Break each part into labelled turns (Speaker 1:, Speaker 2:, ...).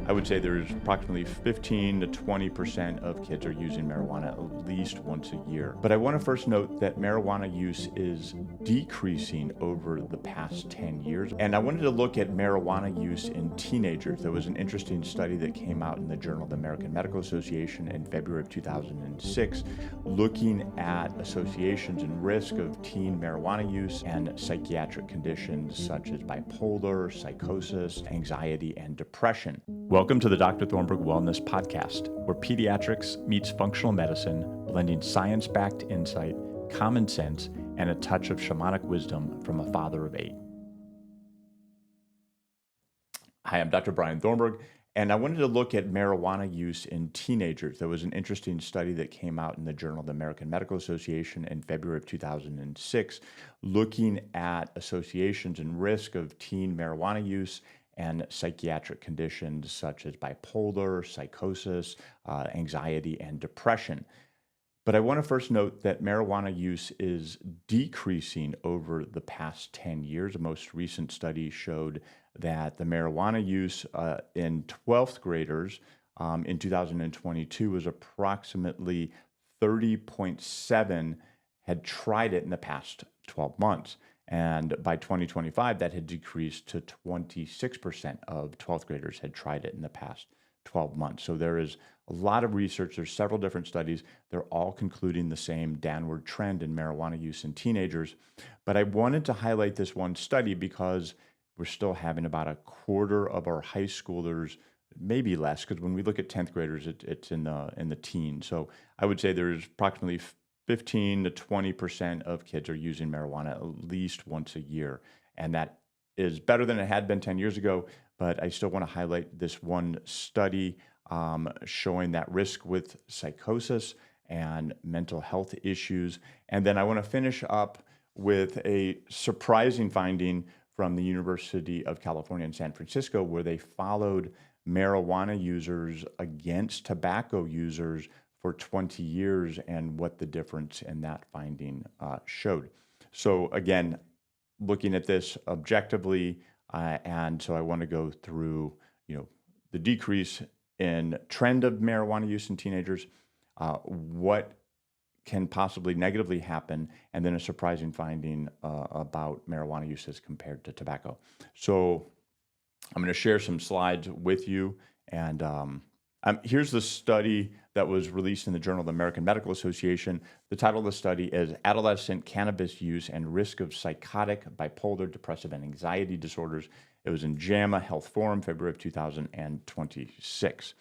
Speaker 1: I would say there's approximately 15 to 20% of kids are using marijuana at least once a year. But I want to first note that marijuana use is decreasing over the past 10 years. And I wanted to look at marijuana use in teenagers. There was an interesting study that came out in the Journal of the American Medical Association in February of 2006, looking at associations and risk of teen marijuana use and psychiatric conditions such as bipolar, psychosis, anxiety, and depression. Welcome to the Dr. Thornburg Wellness Podcast, where pediatrics meets functional medicine, blending science-backed insight, common sense, and a touch of shamanic wisdom from a father of 8. Hi, I'm Dr. Brian Thornburg, and I wanted to look at marijuana use in teenagers. There was an interesting study that came out in the Journal of the American Medical Association in February of 2006, looking at associations and risk of teen marijuana use and psychiatric conditions such as bipolar, psychosis, anxiety, and depression. But I want to first note that marijuana use is decreasing over the past 10 years. A most recent study showed that the marijuana use in 12th graders in 2022 was approximately 30.7 had tried it in the past 12 months. And by 2025, that had decreased to 26% of 12th graders had tried it in the past 12 months. So there is a lot of research. There's several different studies. They're all concluding the same downward trend in marijuana use in teenagers. But I wanted to highlight this one study because we're still having about a quarter of our high schoolers, maybe less, because when we look at 10th graders, it's in the teens. So I would say there's approximately 15 to 20% of kids are using marijuana at least once a year. And that is better than it had been 10 years ago. But I still want to highlight this one study showing that risk with psychosis and mental health issues. And then I want to finish up with a surprising finding from the University of California in San Francisco, where they followed marijuana users against tobacco users for 20 years and what the difference in that finding showed. So again, looking at this objectively, and so I want to go through, the decrease in trend of marijuana use in teenagers, what can possibly negatively happen, and then a surprising finding about marijuana use as compared to tobacco. So I'm going to share some slides with you, and here's the study that was released in the Journal of the American Medical Association. The title of the study is Adolescent Cannabis Use and Risk of Psychotic, Bipolar, Depressive, and Anxiety Disorders. It was in JAMA Health Forum, February of 2026.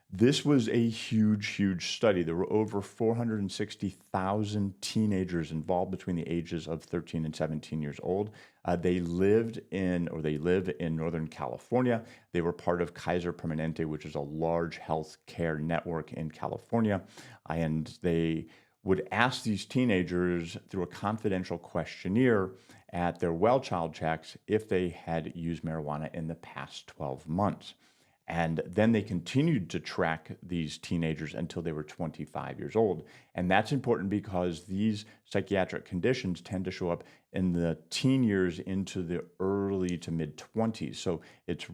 Speaker 1: This was a huge study. There were over 460,000 teenagers involved between the ages of 13 and 17 years old. They live in Northern California. They were part of Kaiser Permanente, which is a large healthcare network in California. And they would ask these teenagers through a confidential questionnaire at their well child checks if they had used marijuana in the past 12 months. And then they continued to track these teenagers until they were 25 years old. And that's important because these psychiatric conditions tend to show up in the teen years into the early to mid 20s. So it's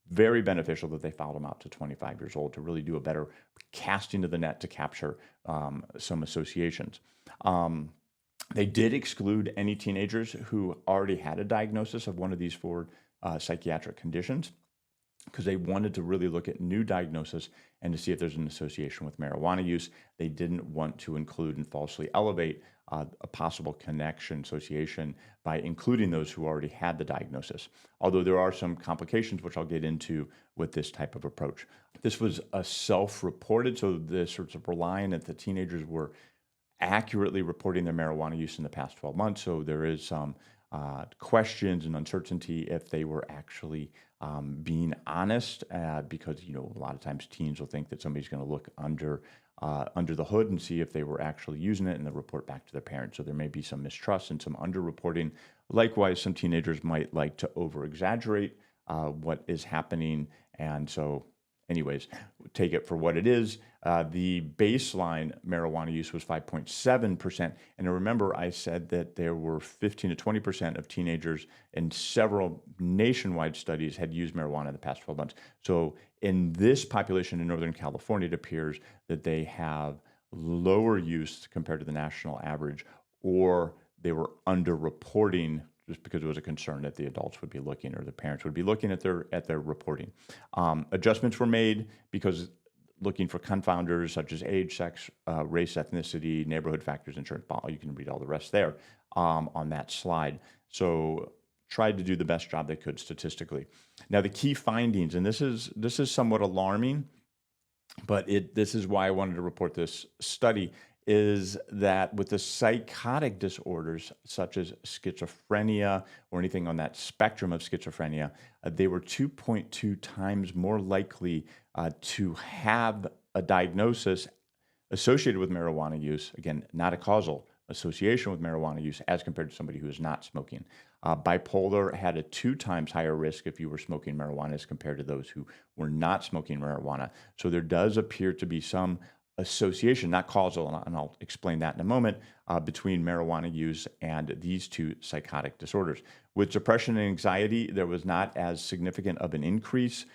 Speaker 1: very beneficial that they followed them out to 25 years old to really do a better casting of the net to capture some associations. They did exclude any teenagers who already had a diagnosis of one of these 4 psychiatric conditions, because they wanted to really look at new diagnosis and to see if there's an association with marijuana use. They didn't want to include and falsely elevate a possible connection, association, by including those who already had the diagnosis. Although there are some complications, which I'll get into with this type of approach. This was a self-reported, so this sort of relying that the teenagers were accurately reporting their marijuana use in the past 12 months. So there is some questions and uncertainty if they were actually being honest, because a lot of times teens will think that somebody's going to look under the hood and see if they were actually using it and then report back to their parents. So there may be some mistrust and some underreporting. Likewise, some teenagers might like to over-exaggerate what is happening, and so anyways, take it for what it is. The baseline marijuana use was 5.7%. And remember, I said that there were 15 to 20% of teenagers in several nationwide studies had used marijuana in the past 12 months. So in this population in Northern California, it appears that they have lower use compared to the national average, or they were underreporting just because it was a concern that the adults would be looking or the parents would be looking at their reporting. Adjustments were made because looking for confounders such as age, sex, race, ethnicity, neighborhood factors, insurance. You can read all the rest there on that slide. So tried to do the best job they could statistically. Now the key findings, and this is somewhat alarming, but this is why I wanted to report this study, is that with the psychotic disorders such as schizophrenia or anything on that spectrum of schizophrenia, they were 2.2 times more likely to have a diagnosis associated with marijuana use. Again, not a causal association with marijuana use as compared to somebody who is not smoking. Bipolar had a 2 times higher risk if you were smoking marijuana as compared to those who were not smoking marijuana. So there does appear to be some association, not causal, and I'll explain that in a moment, between marijuana use and these 2 psychotic disorders. With depression and anxiety, there was not as significant of an increase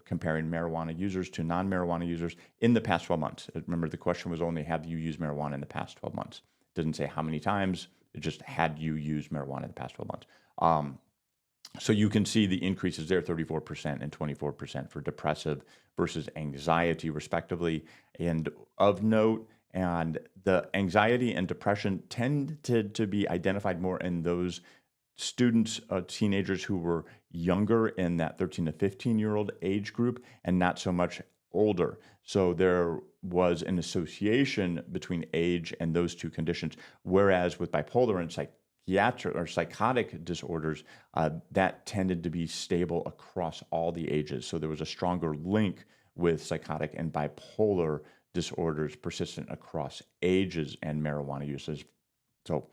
Speaker 1: comparing marijuana users to non-marijuana users in the past 12 months. Remember, the question was only, have you used marijuana in the past 12 months? It didn't say how many times, it just had you used marijuana in the past 12 months. So you can see the increases there, 34% and 24% for depressive versus anxiety, respectively. And of note, and the anxiety and depression tended to be identified more in those students, teenagers who were younger in that 13 to 15-year-old age group and not so much older. So there was an association between age and those 2 conditions, whereas with bipolar and psychiatric or psychotic disorders, that tended to be stable across all the ages. So there was a stronger link with psychotic and bipolar disorders persistent across ages and marijuana uses. So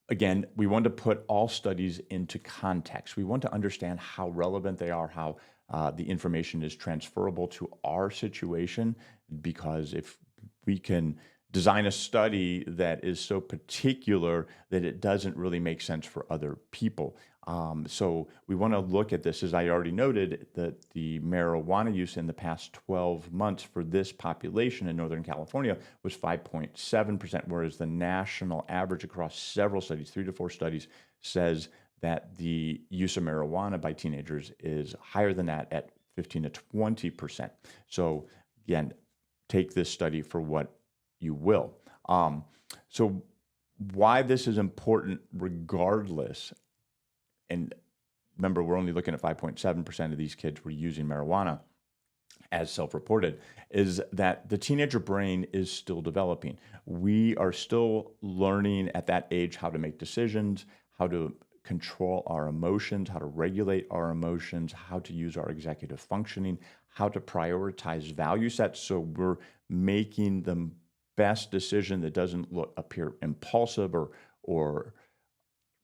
Speaker 1: again, we want to put all studies into context. We want to understand how relevant they are, how the information is transferable to our situation, because if we can design a study that is so particular that it doesn't really make sense for other people. So we want to look at this, as I already noted, that the marijuana use in the past 12 months for this population in Northern California was 5.7%, whereas the national average across several studies, 3 to 4 studies, says that the use of marijuana by teenagers is higher than that at 15 to 20%. So again, take this study for what you will. So why this is important regardless, and remember, we're only looking at 5.7% of these kids were using marijuana as self-reported, is that the teenager brain is still developing. We are still learning at that age how to make decisions, how to control our emotions, how to regulate our emotions, how to use our executive functioning, how to prioritize value sets so we're making the best decision that doesn't appear impulsive or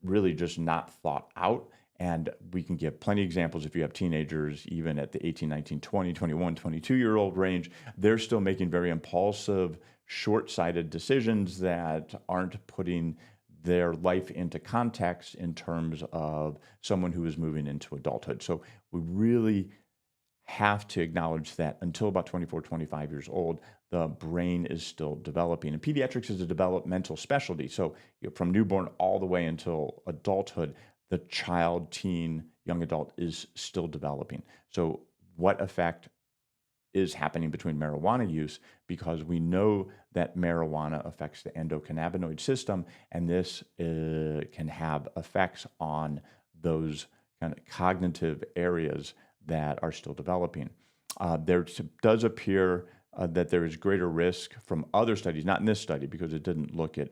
Speaker 1: really just not thought out. And we can give plenty of examples if you have teenagers, even at the 18, 19, 20, 21, 22-year-old range, they're still making very impulsive, short-sighted decisions that aren't putting their life into context in terms of someone who is moving into adulthood. So we really have to acknowledge that until about 24, 25 years old, the brain is still developing. And pediatrics is a developmental specialty. So from newborn all the way until adulthood, the child, teen, young adult is still developing. So what effect is happening between marijuana use? Because we know that marijuana affects the endocannabinoid system, and this can have effects on those kind of cognitive areas that are still developing. There does appear that there is greater risk from other studies, not in this study because it didn't look at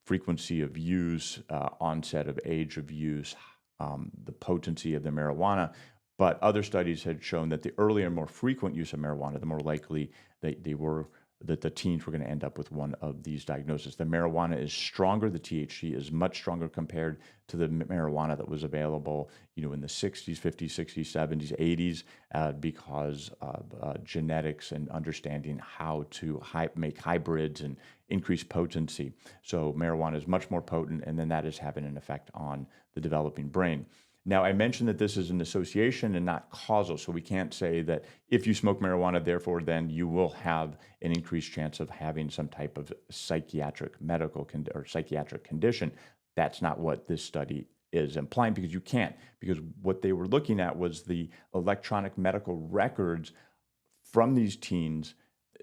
Speaker 1: frequency of use, onset of age of use, the potency of the marijuana, but other studies had shown that the earlier, more frequent use of marijuana, the more likely they were that the teens were going to end up with one of these diagnoses. The marijuana is stronger. The THC is much stronger compared to the marijuana that was available, in the 60s, 50s, 60s, 70s, 80s, because of genetics and understanding how to make hybrids and increase potency. So marijuana is much more potent, and then that is having an effect on the developing brain. Now, I mentioned that this is an association and not causal, so we can't say that if you smoke marijuana, therefore, then you will have an increased chance of having some type of psychiatric or psychiatric condition. That's not what this study is implying, because you can't, because what they were looking at was the electronic medical records from these teens.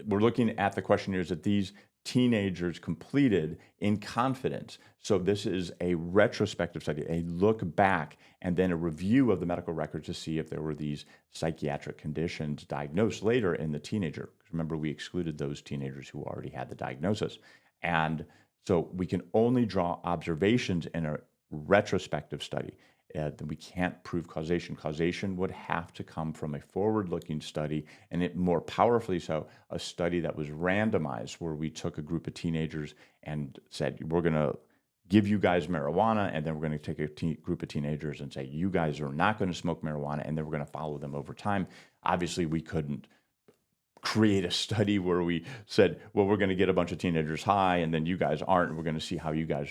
Speaker 1: We're looking at the questionnaires that these teenagers completed in confidence. So this is a retrospective study, a look back, and then a review of the medical records to see if there were these psychiatric conditions diagnosed later in the teenager. Remember, we excluded those teenagers who already had the diagnosis. And so we can only draw observations in a retrospective study. We can't prove causation. Causation would have to come from a forward-looking study, and it more powerfully so, a study that was randomized, where we took a group of teenagers and said, we're going to give you guys marijuana, and then we're going to take a group of teenagers and say, you guys are not going to smoke marijuana, and then we're going to follow them over time. Obviously, we couldn't create a study where we said, well, we're going to get a bunch of teenagers high, and then you guys aren't, and we're going to see how you guys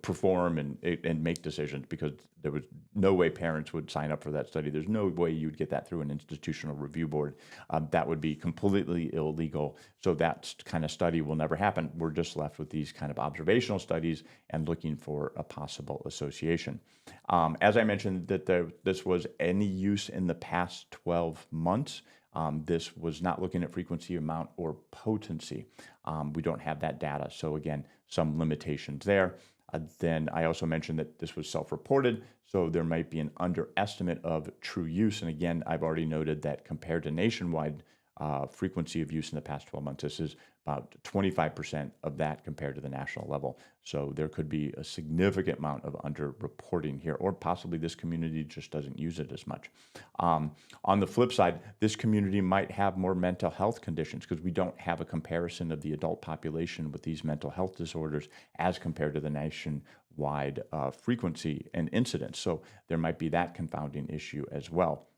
Speaker 1: perform and make decisions, because there was no way parents would sign up for that study. There's no way you would get that through an institutional review board. That would be completely illegal. So that kind of study will never happen. We're just left with these kind of observational studies and looking for a possible association. As I mentioned, that this was any use in the past 12 months. This was not looking at frequency, amount, or potency. We don't have that data. So again, some limitations there. Then I also mentioned that this was self-reported, so there might be an underestimate of true use. And again, I've already noted that compared to nationwide frequency of use in the past 12 months, this is about 25% of that compared to the national level. So there could be a significant amount of underreporting here, or possibly this community just doesn't use it as much. On the flip side, this community might have more mental health conditions, because we don't have a comparison of the adult population with these mental health disorders as compared to the nationwide frequency and incidence. So there might be that confounding issue as well.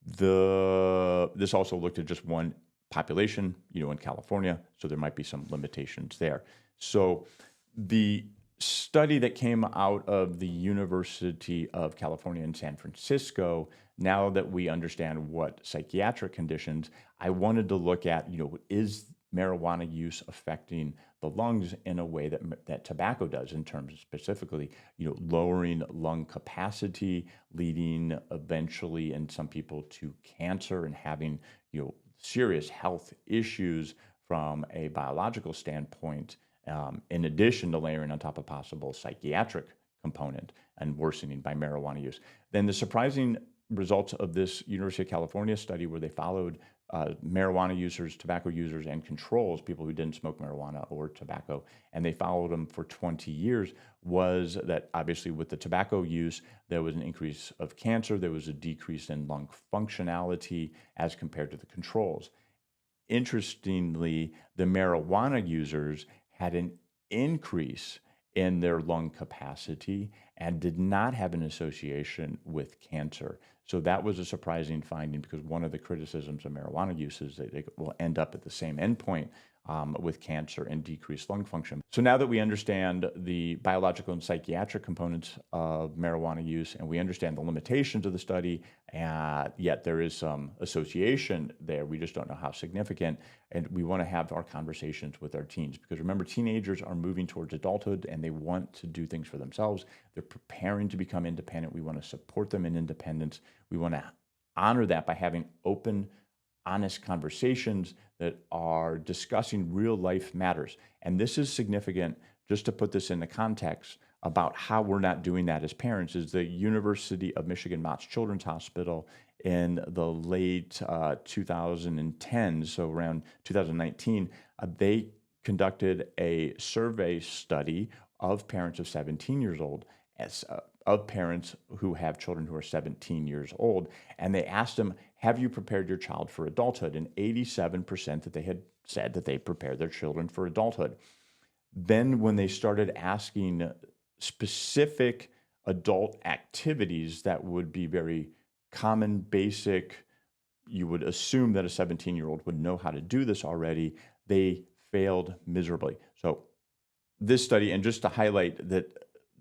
Speaker 1: This also looked at just one population, in California, so there might be some limitations there. So the study that came out of the University of California in San Francisco, now that we understand what psychiatric conditions, I wanted to look at, is marijuana use affecting the lungs in a way that tobacco does, in terms of specifically, lowering lung capacity, leading eventually in some people to cancer and having, serious health issues from a biological standpoint, in addition to layering on top of possible psychiatric component and worsening by marijuana use. Then the surprising results of this University of California study, where they followed marijuana users, tobacco users, and controls, people who didn't smoke marijuana or tobacco, and they followed them for 20 years, was that obviously with the tobacco use, there was an increase of cancer, there was a decrease in lung functionality as compared to the controls. Interestingly, the marijuana users had an increase in their lung capacity and did not have an association with cancer. So that was a surprising finding, because one of the criticisms of marijuana use is that they will end up at the same endpoint with cancer and decreased lung function. So now that we understand the biological and psychiatric components of marijuana use, and we understand the limitations of the study, yet there is some association there, we just don't know how significant, and we want to have our conversations with our teens, because remember, teenagers are moving towards adulthood and they want to do things for themselves. They're preparing to become independent. We want to support them in independence. We want to honor that by having open, honest conversations that are discussing real life matters. And this is significant, just to put this in the context about how we're not doing that as parents, is the University of Michigan Mott's Children's Hospital in the late 2010s, so around 2019, they conducted a survey study of parents of 17 years old, as of parents who have children who are 17 years old, and they asked them, have you prepared your child for adulthood? And 87% that they had said that they prepared their children for adulthood. Then when they started asking specific adult activities that would be very common, basic, you would assume that a 17-year-old would know how to do this already, they failed miserably. So this study, and just to highlight that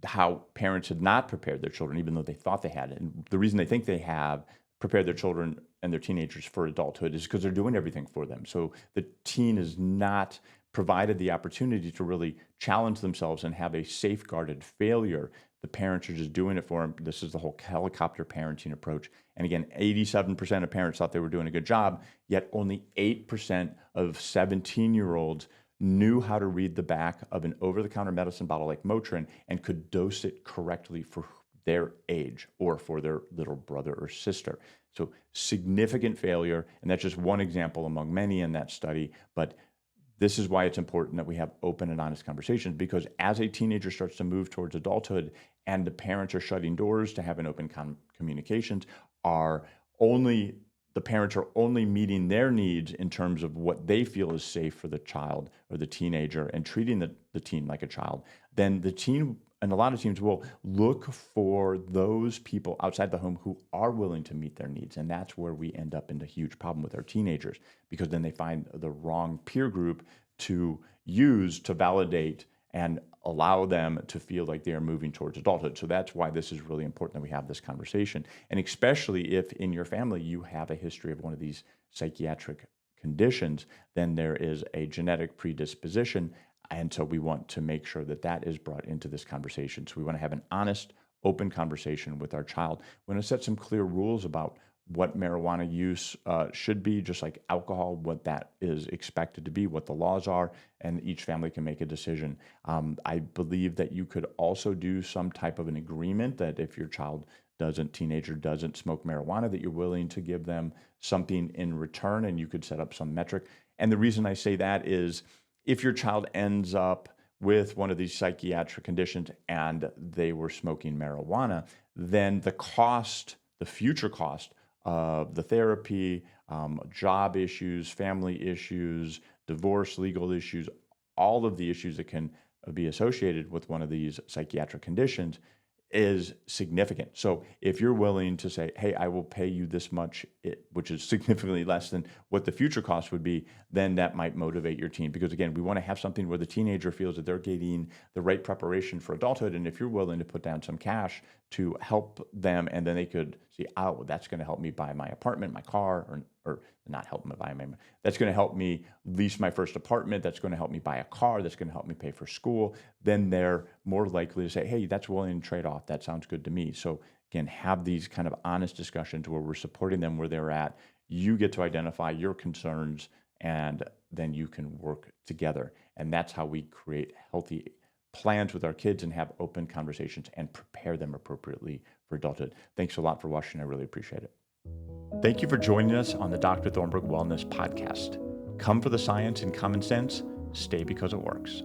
Speaker 1: how parents had not prepared their children, even though they thought they had, and the reason they think they have prepared their children and their teenagers for adulthood is because they're doing everything for them. So the teen is not provided the opportunity to really challenge themselves and have a safeguarded failure. The parents are just doing it for them. This is the whole helicopter parenting approach. And again, 87% of parents thought they were doing a good job, yet only 8% of 17-year-olds knew how to read the back of an over-the-counter medicine bottle like Motrin and could dose it correctly for their age or for their little brother or sister. So significant failure, and that's just one example among many in that study, but this is why it's important that we have open and honest conversations, because as a teenager starts to move towards adulthood and the parents are shutting doors to have an open communications, the parents are only meeting their needs in terms of what they feel is safe for the child or the teenager and treating the teen like a child, then the teen and a lot of teams will look for those people outside the home who are willing to meet their needs. And that's where we end up in a huge problem with our teenagers, because then they find the wrong peer group to use to validate and allow them to feel like they are moving towards adulthood. So that's why this is really important that we have this conversation. And especially if in your family you have a history of one of these psychiatric conditions, then there is a genetic predisposition. And so we want to make sure that that is brought into this conversation. So we want to have an honest, open conversation with our child. We want to set some clear rules about what marijuana use should be, just like alcohol, what that is expected to be, what the laws are, and each family can make a decision. I believe that you could also do some type of an agreement that if your teenager doesn't smoke marijuana, that you're willing to give them something in return, and you could set up some metric. And the reason I say that is if your child ends up with one of these psychiatric conditions and they were smoking marijuana, then the future cost of the therapy, job issues, family issues, divorce, legal issues, all of the issues that can be associated with one of these psychiatric conditions is significant. So if you're willing to say, hey, I will pay you this much, which is significantly less than what the future cost would be, then that might motivate your teen. Because again, we want to have something where the teenager feels that they're getting the right preparation for adulthood. And if you're willing to put down some cash to help them, and then they could see, oh, well, that's going to help me buy my apartment, my car, or not help me buy that's going to help me lease my first apartment, that's going to help me buy a car, that's going to help me pay for school, then they're more likely to say, hey, that's willing to trade off. That sounds good to me. So again, have these kind of honest discussions where we're supporting them where they're at. You get to identify your concerns, and then you can work together. And that's how we create healthy plans with our kids and have open conversations and prepare them appropriately for adulthood. Thanks a lot for watching. I really appreciate it. Thank you for joining us on the Dr. Thornburg Wellness Podcast. Come for the science and common sense. Stay because it works.